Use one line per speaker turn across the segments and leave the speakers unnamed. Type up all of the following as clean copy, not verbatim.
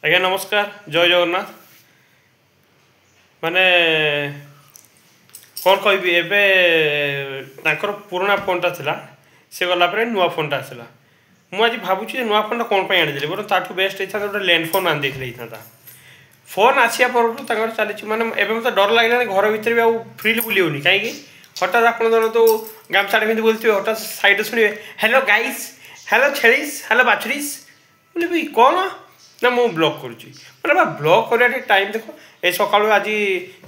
आज्ञा नमस्कार जय जगन्नाथ माने कौन कह एवं पुराना फोनटा था सी गलापर नुआ फोनटा आसला मुझे भावुँ नुआ फोनटा कौन आनीदे बरं ताठू बेस्ट होता गोटे लैंड फोन आनी देखते फोन आसिया पर चली मैंने एवं मत डर लगे घर भितर भी आउ फ्रीली बुले कहीं हठात आप तो गामछाटा पिंधि बोलते हठात साइड शुणे हेलो गाइस हेलो छेड़ीस हेलो बाछुरीस बोले भाई कौन ना मु ब्लॉक करुच्ची मैंने ब्लॉक कर टाइम देख ए सका आज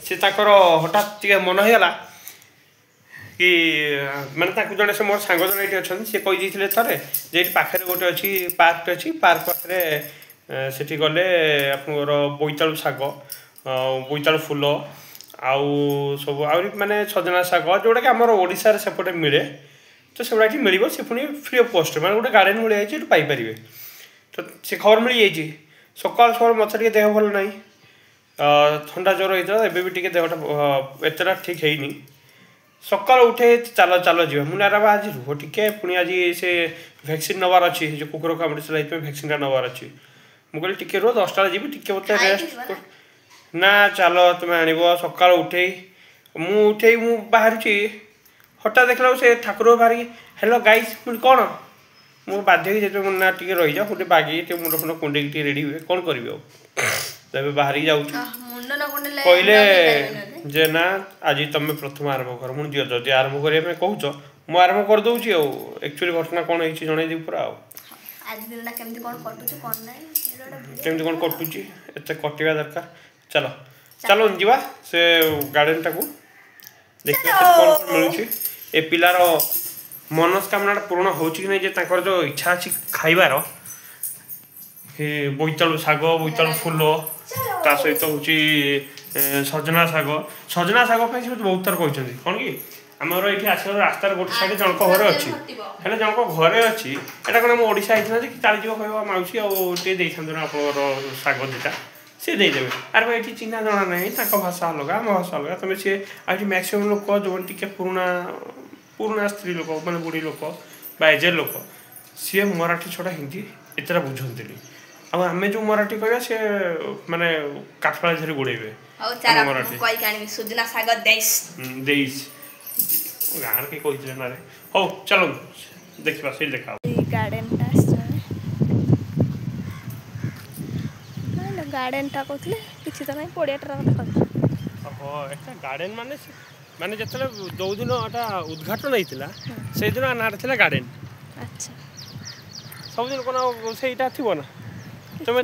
सी हठात टे मन होगा कि मैंने जड़े से मोर सांग जन ये अच्छा सी कही थे जे पाखे गोटे अच्छी पार्क अच्छी पार्क पाखे से गले आप बोईतालु शाग बोईतालु फूल आउ सब आने सजना शाग जोटा कि आम ओडार सेपटे मिले तो से गुड़ा मिले से पुणी फ्री अफ कस्ट मैंने गोटे गार्डन मिल जाए पाइपर तो से खबर मिल जाइए सकाल सकाल मत देह भल ना ठंडा ज्वर होता है एवं भी देहटा एतटा ठीक है सकाल उठे चल चल जी मुझे आज रुह टे पुणी आज से भैक्सीन नवार अच्छी जो कुकुर कामुड़ी भैक्सीन नवार अच्छी मुझे टे रुह 10टा जी टे मत रेस्ट ना चल तुम्हें आण सका उठे मुठे मु बाहर हठात देखला से ठाकुर बाहर हेलो गाइस मुझे कौन मुझे बाध्य ना टे रही जा गोटे बागे मुंड फुंड कुंडे रेडी हुए कौन करी तब बाहर जाऊँ कहले जे ना आज तुम प्रथम आरंभ कर मुझे दियो जदि आरंभ करने कहूच मुझे आरंभ करदे एक्चुअली घटना कौन है जनईदेवी पूरा केमती कौन कटुची एत कटा दरकार चलो चलो जीवा से गार्डन टाक देखिए कौन कौन मिलूँ ए पिलार मनस्कामना पूर्ण हो जो इच्छा अच्छी खाइबार बोईतालु शाग बोईतालु फूल ता सहित हूँ सजना शाग से बहुत थर कहते कौन कि आमर ये आस रास्तार गोटे साइड जनक घर अच्छी है जनक घरे अच्छी एटा कौन ओडिशा होता कि चली कह माउसी आते आप शाग दुटा सी देदेवे अरे भाई ये चिन्ह जना ना भाषा अलग आम भाषा अलग तुम सी आज मैक्सीम लोक जो टे पुराना स्त्री लोक मैंने बुढ़ी लोक एजेड लोक सी मराठी छड़ा हिंदी एतटा बुझे आम जो मराठी कह सी माने काठफाला धरी गोड़े मराठी
सुजना शाग
देश गाँव के कही ना हो चलो देखा से देखा
गार्डन टा कहते किसी तो नहीं पड़ियाटा
गार्डन माने माने जो जो दिन उद्घाटन होता से दिन ना था गार्डन
अच्छा
सब दिन कौन से थी ना तुम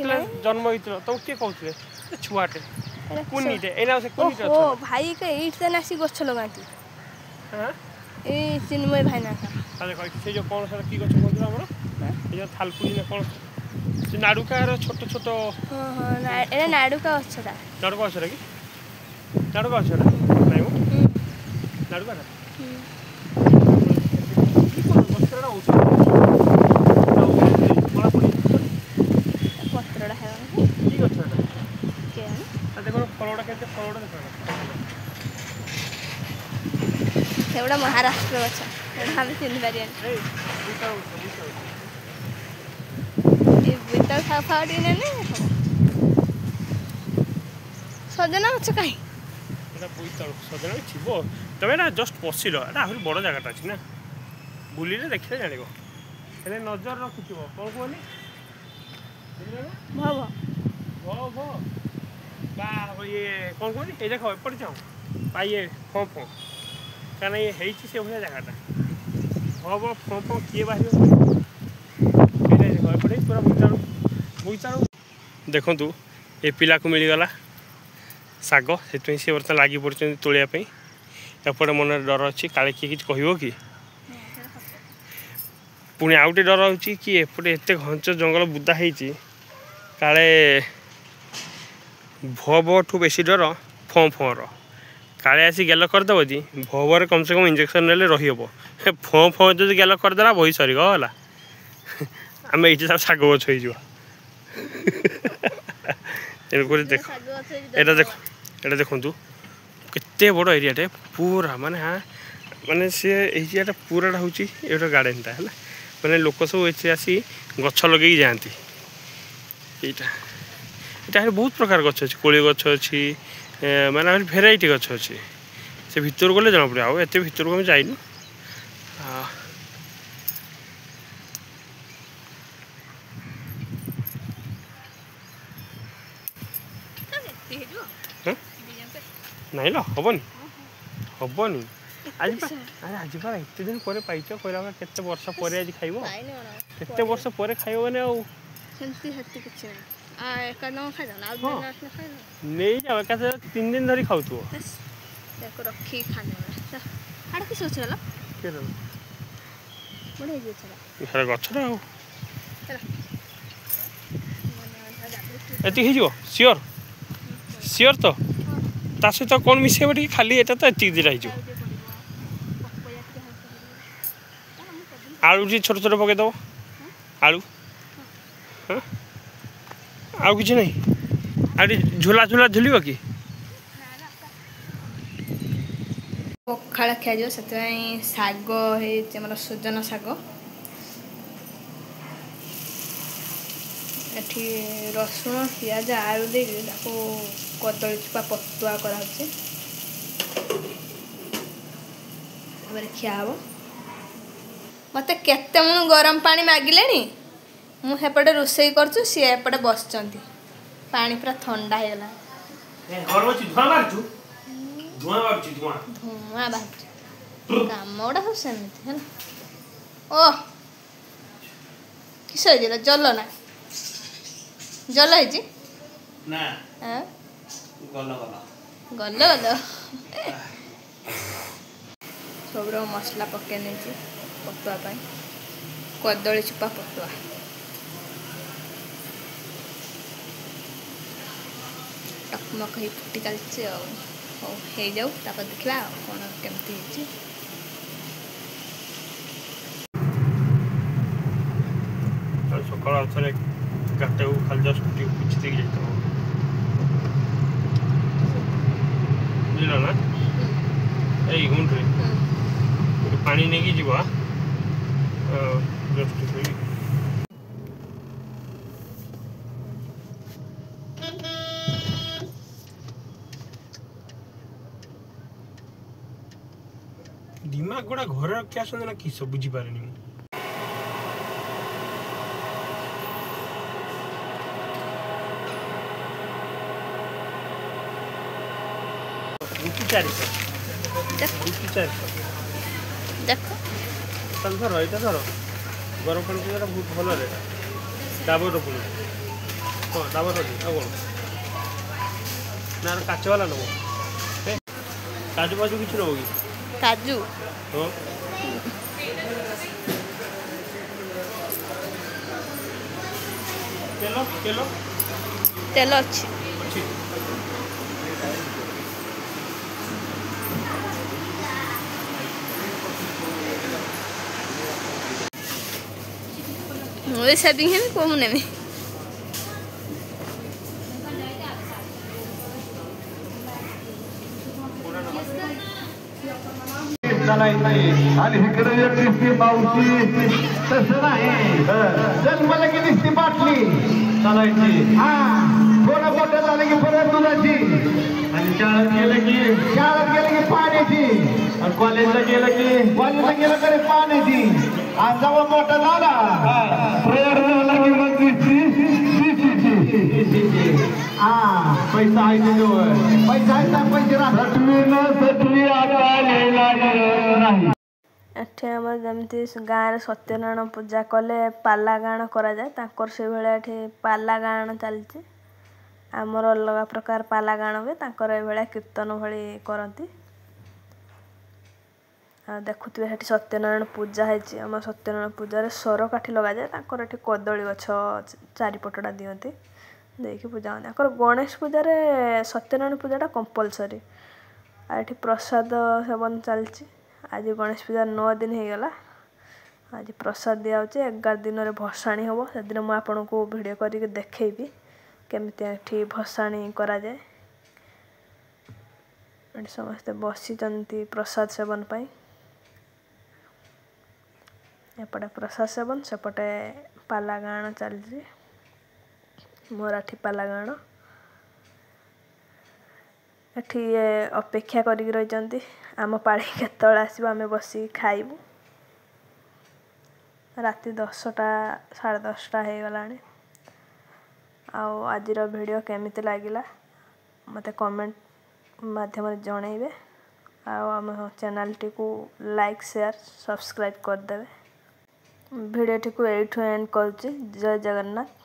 जन्म होता तुम किए कहते छुआटे कुनीटे एना से कुनीटे
ओ भाई के एट से नासी गछ लगाती
हां
ए चिन्मय भाई ना
अरे से जो कौन सा की गछ बोलला हमर ए जो थालपुरी ना कौन से नाडुकार छोट छोट
हां हां ए नाडुका अच्छरा
नाडुका अच्छरा कि नाडुका अच्छरा नहीं वो नाडुका ना की कोन गछरा होछ
पत्रड़ा है
की गछरा
के
आ देखो फलोडा केते फलोडा देखो
एवढा महाराष्ट्र गछ हम चिन्ह पारियन
ए
ये बेटर खाफाडी ने सजना अच्छा कहीं
एटा बोईतालु सजना छिबो तबे ना जस्ट पसिलो एटा आहुरी बड़ जगहटा अछि ना बुलिले देखले जानिबो एने नजर रखिथिबो कोन कोनी
भव
भव बा ये कोन कोनी ए देखो एपड़ जाओ पाइए फो फो काना ये हेछि से भले जगहटा भव फो फो किए बाहियो एटा देखो एपड़े पूरा बोईतालु देखंतु ए पिला को मिली गला शाग से सी बर्तमान लगी पड़ते तोड़ापी एपटे मन डर अच्छी काले किए कि कह कि पुणी आउ गए डर हो कि एपटे एत घंच जंगल बुदा होती काले भठू बेसी डर फँ फर काले आसी गेल करदेव जी भवर कम से कम इंजेक्शन ने रहीहब फँ फँ जो गेल करदेला बही सरीगला आम ये सब शाग गछ हो देख एटा देख एटा देखु केते बड़ एरियाटे पूरा माने हाँ माने सी एरियाटा पूराटा हूँ ये गार्डनटा है मैंने लोक सब ये आसी गछ लगे जाती यहाँ यहाँ बहुत प्रकार गछ अच्छी कोली गछ अच्छी माने भेराइटी गछ अच्छी से भितर गले जना पड़े आते भितर को जाइनु नाइल हेनी हेनी आज आज बार एत दिन पर पाइच कहला केते वर्ष पर आज खाइब केते वर्ष पर खाइब माने नहीं जाओ एक 3 दिन धरी खाऊ
रखी खाने वाला किस गला
गछटा एति सियोर सियोर तो ता सहित कौन मिसेब टी खाली एटा तो एति दिला हिजो आलू छोट छोट पके दो आलू हाँ आउ किसी नहीं आड़ी झूला झूला झुलिब कि
पखाड़ खिया से शाग होमर सुजन शाग एठी रसुण पियाज आलू दे कदली चुपा पतुआ कराऊे खिया हम मत केते मुझे गरम पानी मागिले मुझे रोसे कर सी एपटे बस पानी पूरा ठंडा हो गला धुआं बाहर काम गुड़ा सब सेमती है ओ किस जल ना जल है गल गल सब मसला पके नहीं पतुआ कदली चुपा पतुआ टकमक ही फुटी चलती हो जाऊ देखा कौन केमती
सकाल गाटे को खाली जस्ट पुछ दे बुझल ना यही गुंड्रे पानी नहीं जीव जस्ट दिमाग गुड़ा घर रखी आसना ना किस बुझीपारे धर ये धर गरम पानी पीवा बहुत भल डाबर पुणी हाँ डाबर अच्छी कौन ना काच वाला नब काजू बाजू किसी नब कि
काजू
हाँ तेल तेल
तेल अच्छी मुझे सेविंग है को मुने में
आणि इकडे एक मावशी तसं नाही जन्माला की दिसती बाटली चालायची हा थोडं मोठं झालं की परत दुधाची आणि शाळेत गेलं की पाण्याची आणि कॉलेजला गेलं तरी पाण्याची आणि जेव्हा मोठा झाला प्रेयर झाला की मग हा पैसा आहे त्याच्यावर पैसा आहे तर पैसे राहतात
एठी आम जमती गाँव सत्यनारायण पूजा कले पाला गाण करा जाए तांकर से भले एठी पाला गाण चलती आमर अलग प्रकार पाला गाण हुए तांकर ए भले कीर्तन भली करती देखुवे हेठी सत्यनारायण पूजा है आम सत्यनारायण पूजा सर काठी लगा जाए तांकर एठी कदली गछ चारिपटटा दियंती देखिए पूजा होती गणेश पूजा सत्यनारायण पूजाटा कंपलसरी आठी प्रसाद सेवन चलती आज गणेश पूजा 9 दिन हो गला आज प्रसाद दिया 11 दिन रे भसाणी हम से दिन मुझे आपन को वीडियो करके देखी केमती एठी भसाणी करा जाए समस्ते बसी प्रसाद सेवन पाई एपटे प्रसाद सेवन सेपटे पाला गाण चलती मराठी पाला गाण ଏଠି ଅପେକ୍ଷା କରିକି ରହିଛନ୍ତି ଆମ ପାଳି କେତେବେଳେ ଆସିବ ଆମେ ବସିକି ଖାଇବୁ। ରାତି 10ଟା 10:30 ହେଇଗଲାଣି। ଆଉ ଆଜିର ଭିଡ଼ିଓ କେମିତି ଲାଗିଲା ମୋତେ କମେଣ୍ଟ ମାଧ୍ୟମରେ ଜଣେଇବେ। ଆଉ ଆମ ଚ୍ୟାନେଲଟିକୁ ଲାଇକ୍ ସେୟାର ସବସ୍କ୍ରାଇବ୍ କରିଦେବେ। ଭିଡ଼ିଓଟିକୁ ଏଇଠୁ ଏଣ୍ଡ କରୁଛି। ଜୟ ଜଗନ୍ନାଥ।